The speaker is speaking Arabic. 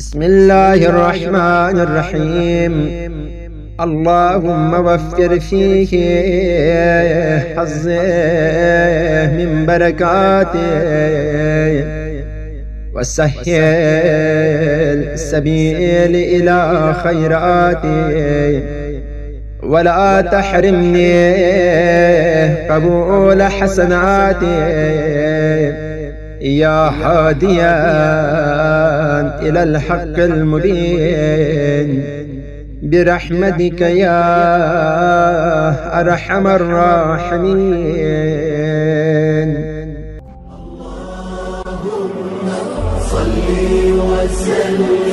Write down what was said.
بسم الله الرحمن الرحيم. اللهم وفر فيه حظه من بركاته وسهل السبيل إلى خيراته، ولا تحرمني قبول حسناته يا هاديا إلى الحق المبين، برحمتك يا أرحم الراحمين. اللهم صل وسلم